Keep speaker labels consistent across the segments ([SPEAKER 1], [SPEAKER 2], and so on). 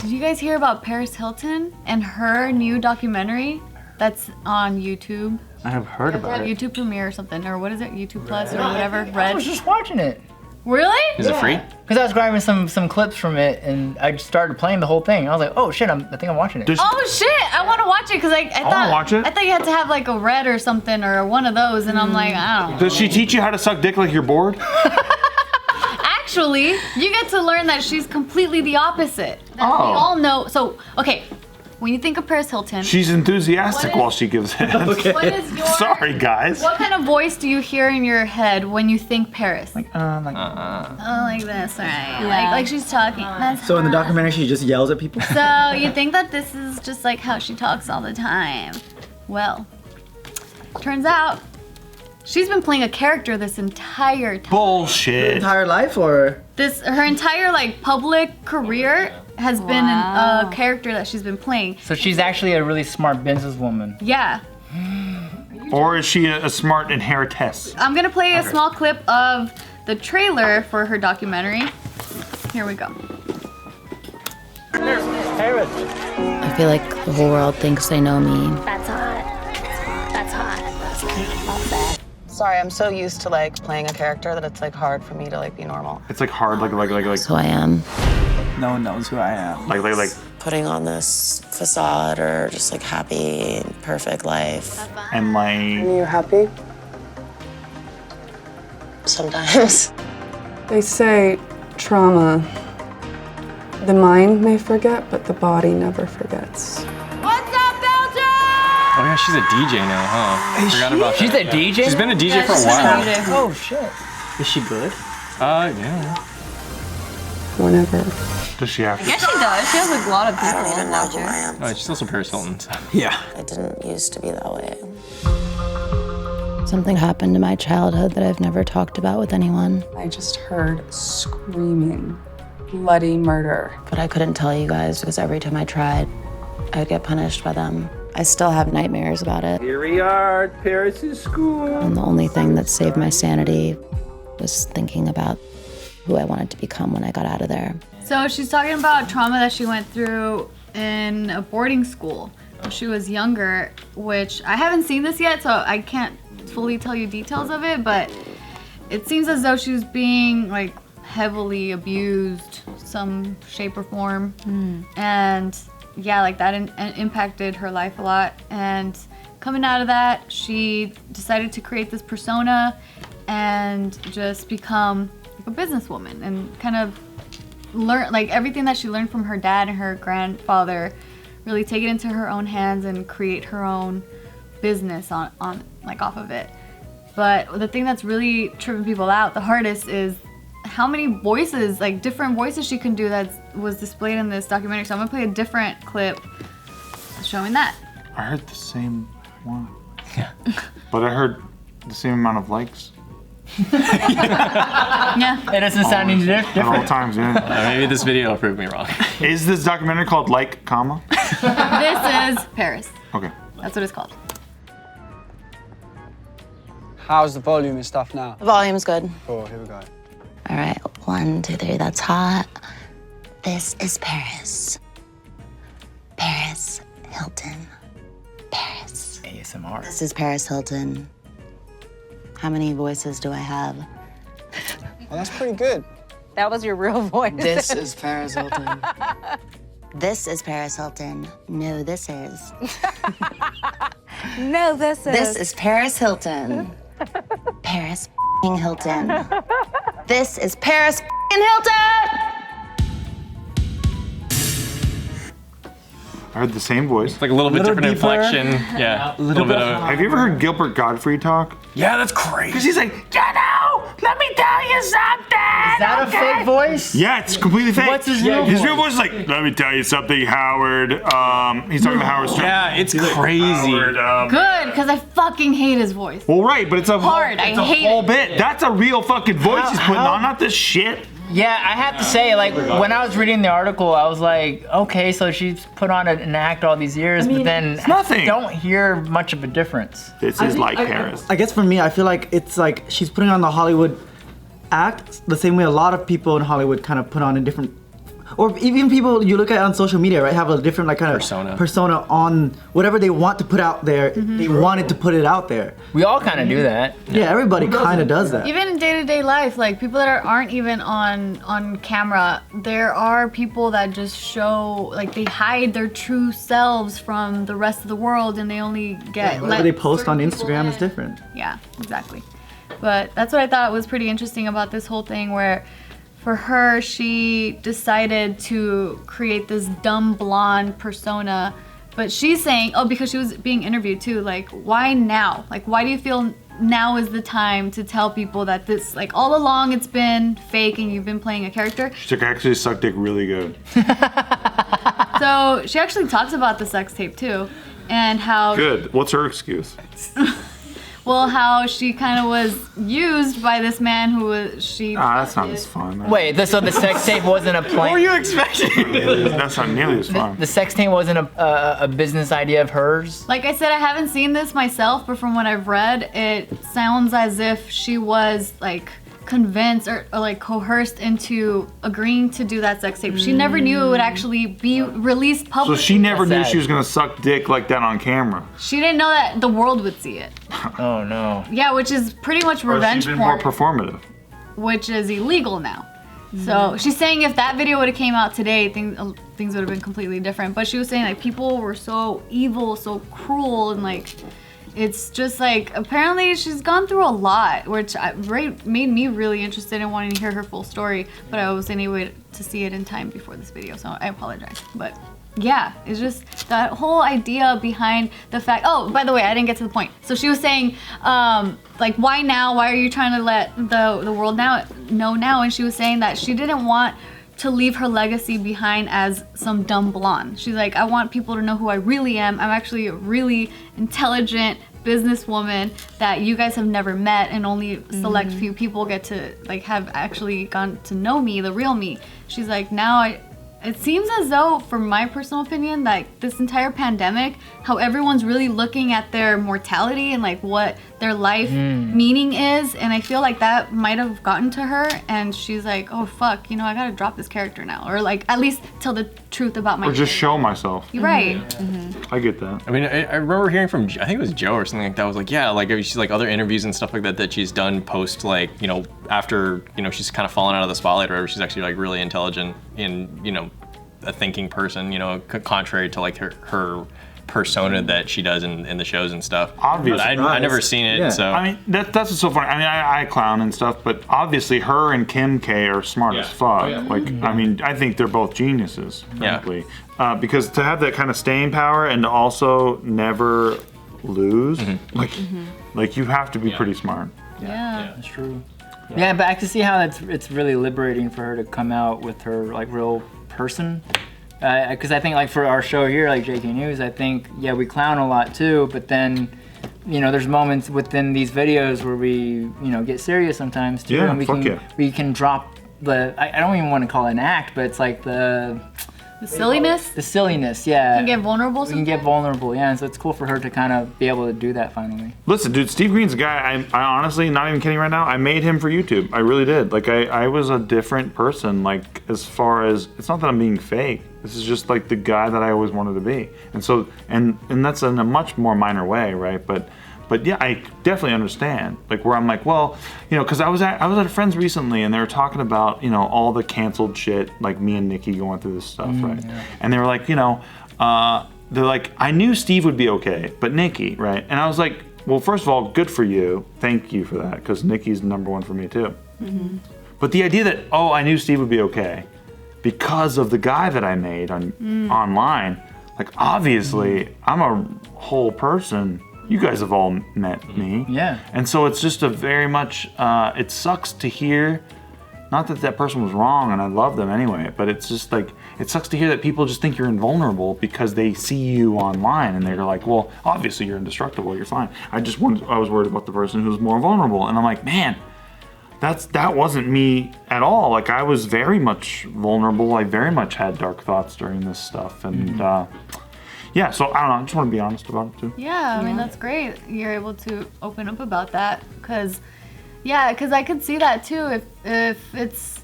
[SPEAKER 1] Did you guys hear about Paris Hilton and her new documentary that's on YouTube?
[SPEAKER 2] I have heard about it.
[SPEAKER 1] YouTube Premiere or something, or what is it? YouTube Plus or whatever. Red.
[SPEAKER 3] I was just watching it.
[SPEAKER 1] Really?
[SPEAKER 4] Is it free?
[SPEAKER 3] Because I was grabbing some clips from it, and I just started playing the whole thing. I was like, oh shit, I think I'm watching it.
[SPEAKER 1] Oh shit! I want to watch it because I thought you had to have like a red or something or one of those, and I'm like, I don't know.
[SPEAKER 2] Does she teach you how to suck dick like you're bored?
[SPEAKER 1] Actually, you get to learn that she's completely the opposite. That we all know. So, okay, when you think of Paris Hilton,
[SPEAKER 2] She's enthusiastic while she gives it.
[SPEAKER 1] what is your,
[SPEAKER 2] Sorry, guys.
[SPEAKER 1] what kind of voice do you hear in your head when you think Paris?
[SPEAKER 3] Like
[SPEAKER 1] oh, like this, right? Like she's talking. That's
[SPEAKER 5] So in the
[SPEAKER 1] hot.
[SPEAKER 5] documentary, she just yells at people?
[SPEAKER 1] So you think that this is just like how she talks all the time? Well, turns out she's been playing a character this entire time.
[SPEAKER 2] Bullshit.
[SPEAKER 5] Entire life, or?
[SPEAKER 1] Her entire like public career has been a character that she's been playing.
[SPEAKER 3] So she's actually a really smart businesswoman.
[SPEAKER 1] Yeah.
[SPEAKER 2] Or is she a smart inheritess?
[SPEAKER 1] I'm gonna play a small clip of the trailer for her documentary. Here we go.
[SPEAKER 6] I feel like the whole world thinks they know me.
[SPEAKER 7] That's hot. That's hot.
[SPEAKER 8] Sorry, I'm so used to like playing a character that it's like hard for me to like be normal.
[SPEAKER 2] It's like hard, like
[SPEAKER 6] So I am.
[SPEAKER 5] No one knows who I am.
[SPEAKER 2] like
[SPEAKER 8] Putting on this facade or just like happy, perfect life.
[SPEAKER 2] and like
[SPEAKER 8] You're happy? Sometimes.
[SPEAKER 9] They say trauma. The mind may forget, but the body never forgets.
[SPEAKER 4] Oh yeah, she's a DJ now, huh? Forgot about
[SPEAKER 3] She's
[SPEAKER 4] that.
[SPEAKER 3] a DJ?
[SPEAKER 4] She's been a DJ
[SPEAKER 1] Yeah,
[SPEAKER 4] for a
[SPEAKER 1] she's been a
[SPEAKER 4] while.
[SPEAKER 1] DJ.
[SPEAKER 3] Oh shit.
[SPEAKER 5] Is she good?
[SPEAKER 4] Yeah.
[SPEAKER 9] Whenever.
[SPEAKER 2] does she have
[SPEAKER 1] I guess she does. She has a lot of people.
[SPEAKER 8] I don't even know who I am.
[SPEAKER 4] Oh, she's also Paris Hilton. So.
[SPEAKER 5] Yeah.
[SPEAKER 8] I didn't used to be that way.
[SPEAKER 6] Something happened in my childhood that I've never talked about with anyone.
[SPEAKER 9] I just heard screaming, bloody murder.
[SPEAKER 8] But I couldn't tell you guys because every time I tried, I'd get punished by them.
[SPEAKER 6] I still have nightmares about it.
[SPEAKER 5] Here we are at Paris' school.
[SPEAKER 6] And the only thing that saved my sanity was thinking about who I wanted to become when I got out of there.
[SPEAKER 1] So she's talking about trauma that she went through in a boarding school when she was younger, which I haven't seen this yet, so I can't fully tell you details of it, but it seems as though she was being like heavily abused some shape or form. And yeah, like that impacted her life a lot. And coming out of that, she decided to create this persona and just become like a businesswoman and kind of learn like everything that she learned from her dad and her grandfather, really take it into her own hands and create her own business on like off of it. But the thing that's really tripping people out the hardest is how many voices, like different voices she can do that was displayed in this documentary. So I'm gonna play a different clip showing that.
[SPEAKER 2] I heard the same one. Yeah. But I heard the same amount of likes.
[SPEAKER 1] Yeah.
[SPEAKER 3] It doesn't sound any
[SPEAKER 2] At all
[SPEAKER 3] different.
[SPEAKER 2] times, yeah.
[SPEAKER 4] Maybe this video will prove me wrong.
[SPEAKER 2] Is this documentary called Like, comma?
[SPEAKER 1] This is Paris.
[SPEAKER 2] Okay.
[SPEAKER 1] That's what it's called.
[SPEAKER 10] How's the volume and stuff now?
[SPEAKER 8] The volume's good.
[SPEAKER 10] Cool, here we go.
[SPEAKER 6] All right, 1, 2, 3, that's hot. This is Paris. Paris Hilton. Paris.
[SPEAKER 3] ASMR.
[SPEAKER 6] This is Paris Hilton. How many voices do I have?
[SPEAKER 10] Oh, that's pretty good.
[SPEAKER 7] That was your real voice.
[SPEAKER 5] This is Paris Hilton.
[SPEAKER 6] This is Paris Hilton. No, this is.
[SPEAKER 7] No, this is.
[SPEAKER 6] This is Paris Hilton. Paris Hilton. This is Paris Hilton!
[SPEAKER 2] I heard the same voice.
[SPEAKER 4] It's like a little bit different
[SPEAKER 5] deeper.
[SPEAKER 4] inflection. Yeah. A little bit of.
[SPEAKER 2] Have you ever heard Gilbert Godfrey talk?
[SPEAKER 4] Yeah, that's crazy.
[SPEAKER 2] Because he's like, let me tell you something.
[SPEAKER 3] Is that a fake voice?
[SPEAKER 2] Yeah, it's completely fake.
[SPEAKER 3] What's his real
[SPEAKER 2] His real voice is like, let me tell you something, Howard. He's talking to Howard Stern.
[SPEAKER 4] Yeah, it's crazy.
[SPEAKER 2] Howard,
[SPEAKER 1] Good, because I fucking hate his voice.
[SPEAKER 2] well, right, but it's a
[SPEAKER 1] Hard,
[SPEAKER 2] whole, it's
[SPEAKER 1] I
[SPEAKER 2] a
[SPEAKER 1] hate
[SPEAKER 2] whole
[SPEAKER 1] it.
[SPEAKER 2] bit. That's a real fucking voice he's putting
[SPEAKER 3] how-
[SPEAKER 2] on, not this shit.
[SPEAKER 3] Yeah, I have to say, like, when I was reading the article, I was like, okay, so she's put on an act all these years, but then
[SPEAKER 2] nothing.
[SPEAKER 3] I don't hear much of a difference.
[SPEAKER 2] This is like Paris.
[SPEAKER 5] I guess for me, I feel like it's like she's putting on the Hollywood act the same way a lot of people in Hollywood kind of put on a different Or even people you look at on social media, right, have a different like kind of persona on whatever they want to put out there. They wanted to put it out there.
[SPEAKER 3] We all kind of do that.
[SPEAKER 5] Yeah, everybody kind of does that.
[SPEAKER 1] Even in day-to-day life, like people that aren't even on camera, there are people that just show, like they hide their true selves from the rest of the world, and they only get
[SPEAKER 5] Whatever they post on Instagram is different.
[SPEAKER 1] Yeah, exactly. But that's what I thought was pretty interesting about this whole thing, where for her, she decided to create this dumb blonde persona. But she's saying, oh, because she was being interviewed too, like, why now? Like, why do you feel now is the time to tell people that this, like, all along it's been fake and you've been playing a character?
[SPEAKER 2] She actually sucked dick really good.
[SPEAKER 1] So she actually talks about the sex tape too, and how...
[SPEAKER 2] Good. What's her excuse?
[SPEAKER 1] Well, how she kind of was used by this man who was
[SPEAKER 2] that's not as fun.
[SPEAKER 3] Wait, so the sex tape wasn't a plan?
[SPEAKER 4] What were you expecting?
[SPEAKER 2] That's not nearly as fun.
[SPEAKER 3] The sex tape wasn't a business idea of hers?
[SPEAKER 1] Like I said, I haven't seen this myself, but from what I've read, it sounds as if she was like convinced or like coerced into agreeing to do that sex tape. She never knew it would actually be released
[SPEAKER 2] So
[SPEAKER 1] publicly.
[SPEAKER 2] she never knew she was gonna suck dick like that on camera.
[SPEAKER 1] She didn't know that the world would see it.
[SPEAKER 3] Oh no.
[SPEAKER 1] Yeah, which is pretty much
[SPEAKER 2] Or
[SPEAKER 1] revenge
[SPEAKER 2] she's been
[SPEAKER 1] porn,
[SPEAKER 2] more performative.
[SPEAKER 1] which is illegal now. So she's saying if that video would have came out today, things would have been completely different. But she was saying like people were so evil, so cruel, and like it's just like apparently she's gone through a lot, which made me really interested in wanting to hear her full story. But I wasn't able to see it in time before this video, so I apologize. But yeah, it's just that whole idea behind the fact. Oh, by the way, I didn't get to the point. So she was saying, like, why now? Why are you trying to let the world know now? And she was saying that she didn't want to leave her legacy behind as some dumb blonde. She's like, I want people to know who I really am. I'm actually a really intelligent businesswoman that you guys have never met, and only select few people get to like have actually gone to know me, the real me. She's like, now it seems as though, from my personal opinion, like this entire pandemic, how everyone's really looking at their mortality and like what their life meaning is, and I feel like that might have gotten to her, and she's like, oh fuck, you know, I gotta drop this character now, or like at least tell the truth about my
[SPEAKER 2] Or just show myself.
[SPEAKER 1] You're right.
[SPEAKER 2] I get that.
[SPEAKER 4] I mean, I remember hearing from, I think it was Joe or something like that, was like, yeah, like she's like other interviews and stuff like that she's done post, like, you know, after, you know, she's kind of fallen out of the spotlight or whatever, she's actually like really intelligent in, you know, a thinking person, you know, contrary to like her persona that she does in the shows and stuff.
[SPEAKER 2] Obviously.
[SPEAKER 4] I've never seen it, so.
[SPEAKER 2] I mean, that's what's so funny. I mean, I clown and stuff, but obviously her and Kim K are smart as fuck. Like, I mean, I think they're both geniuses, frankly. Because to have that kind of staying power and to also never lose, like you have to be pretty smart.
[SPEAKER 1] Yeah.
[SPEAKER 3] That's true. Yeah, but I can see how it's really liberating for her to come out with her like real person. Because I think like for our show here, like JK News, I think, yeah, we clown a lot too, but then, you know, there's moments within these videos where we, you know, get serious sometimes too.
[SPEAKER 2] Yeah,
[SPEAKER 3] and we can drop I don't even want to call it an act, but it's like the
[SPEAKER 1] silliness? The
[SPEAKER 3] silliness, yeah.
[SPEAKER 1] You can get vulnerable
[SPEAKER 3] We can get vulnerable, yeah, and so it's cool for her to kind of be able to do that finally.
[SPEAKER 2] Listen, dude, Steve Greene's a guy, I honestly, not even kidding right now, I made him for YouTube. I really did. Like, I was a different person, like, as far as, it's not that I'm being fake. This is just, like, the guy that I always wanted to be. And so, and that's in a much more minor way, right? But yeah, I definitely understand. Like, where I'm like, well, you know, because I was at a friend's recently, and they were talking about, you know, all the canceled shit, like me and Nikki going through this stuff, right? Yeah. And they were like, you know, they're like, I knew Steve would be okay, but Nikki, right? And I was like, well, first of all, good for you. Thank you for that, because Nikki's #1 for me too. But the idea that, oh, I knew Steve would be okay because of the guy that I made online, like, obviously, I'm a whole person. You guys have all met me.
[SPEAKER 3] Yeah.
[SPEAKER 2] And so it's just a very much, it sucks to hear, not that that person was wrong and I love them anyway, but it's just like, it sucks to hear that people just think you're invulnerable because they see you online and they're like, well, obviously you're indestructible, you're fine. I was worried about the person who's more vulnerable. And I'm like, man, that wasn't me at all. Like, I was very much vulnerable. I very much had dark thoughts during this stuff. And yeah, so I don't know, I just want to be honest about it too.
[SPEAKER 1] Yeah, I mean, that's great. You're able to open up about that, because I could see that too. If it's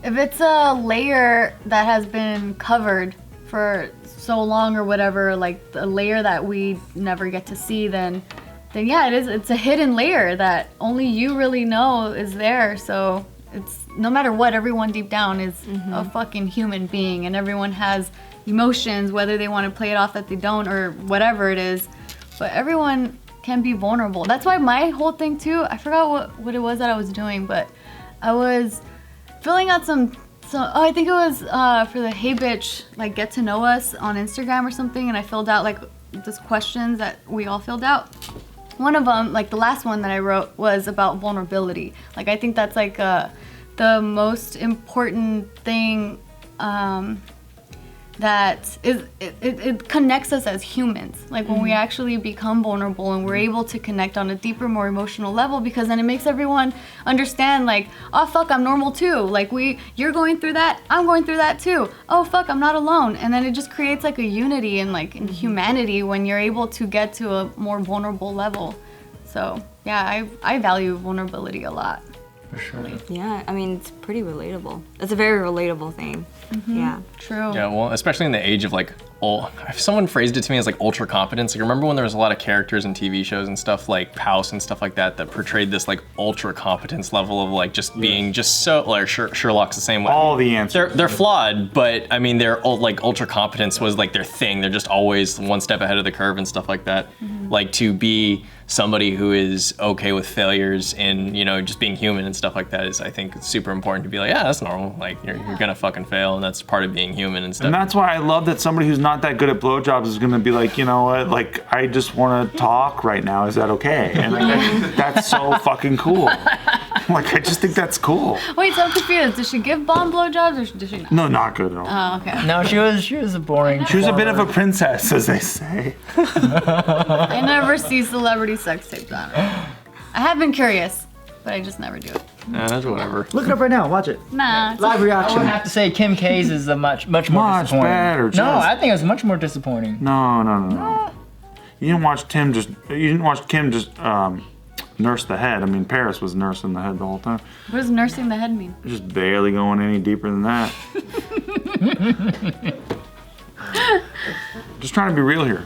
[SPEAKER 1] if it's a layer that has been covered for so long or whatever, like a layer that we never get to see, then yeah, it's a hidden layer that only you really know is there. So it's, no matter what, everyone deep down is a fucking human being, and everyone has emotions, whether they want to play it off that they don't or whatever it is, but everyone can be vulnerable. That's why my whole thing too, I forgot what it was that I was doing, but I was filling out some I think it was for the Hey Bitch, like, get to know us on Instagram or something, and I filled out like these questions that we all filled out. One of them, like the last one that I wrote, was about vulnerability. Like, I think that's like the most important thing that is, it connects us as humans. Like when we actually become vulnerable and we're able to connect on a deeper, more emotional level, because then it makes everyone understand, like, oh fuck, I'm normal too. Like you're going through that, I'm going through that too. Oh fuck, I'm not alone. And then it just creates like a unity and like in humanity when you're able to get to a more vulnerable level. So yeah, I value vulnerability a lot.
[SPEAKER 3] For sure.
[SPEAKER 11] Yeah, I mean, it's pretty relatable. It's a very relatable thing. Yeah.
[SPEAKER 1] True.
[SPEAKER 4] Yeah, well, especially in the age of like, if someone phrased it to me as like ultra competence, like remember when there was a lot of characters in TV shows and stuff like House and stuff like that portrayed this like ultra competence level of like just being just so, like Sherlock's the same way.
[SPEAKER 2] All the answers.
[SPEAKER 4] They're flawed, but I mean they're like ultra competence was like their thing. They're just always one step ahead of the curve and stuff like that. Like to be somebody who is okay with failures and, you know, just being human and stuff like that is, I think, super important to be like, yeah, that's normal. Like you're gonna fucking fail, and that's part of being human and stuff.
[SPEAKER 2] And that's why I love that somebody who's not that good at blowjobs is gonna be like, you know what, like I just want to talk right now. Is that okay? And like, that's so fucking cool. Like I just think that's cool.
[SPEAKER 1] Wait, so I'm confused. Did she give bomb blowjobs or did she not?
[SPEAKER 2] No, not good at all.
[SPEAKER 1] Oh, okay.
[SPEAKER 3] No, she was a boring.
[SPEAKER 2] She was a bit of a princess, as they say.
[SPEAKER 1] I never see celebrity sex tapes on her. I have been curious, but I just never do it.
[SPEAKER 4] That's whatever.
[SPEAKER 5] Look it up right now. Watch it.
[SPEAKER 1] Nah.
[SPEAKER 5] Live
[SPEAKER 3] I
[SPEAKER 5] reaction.
[SPEAKER 3] would have to say Kim K's is a much more disappointing.
[SPEAKER 2] better.
[SPEAKER 3] No, I think it's much more disappointing.
[SPEAKER 2] No. You didn't watch Kim just nurse the head. I mean, Paris was nursing the head the whole time.
[SPEAKER 1] What does nursing the head mean?
[SPEAKER 2] Just barely going any deeper than that. Just trying to be real here.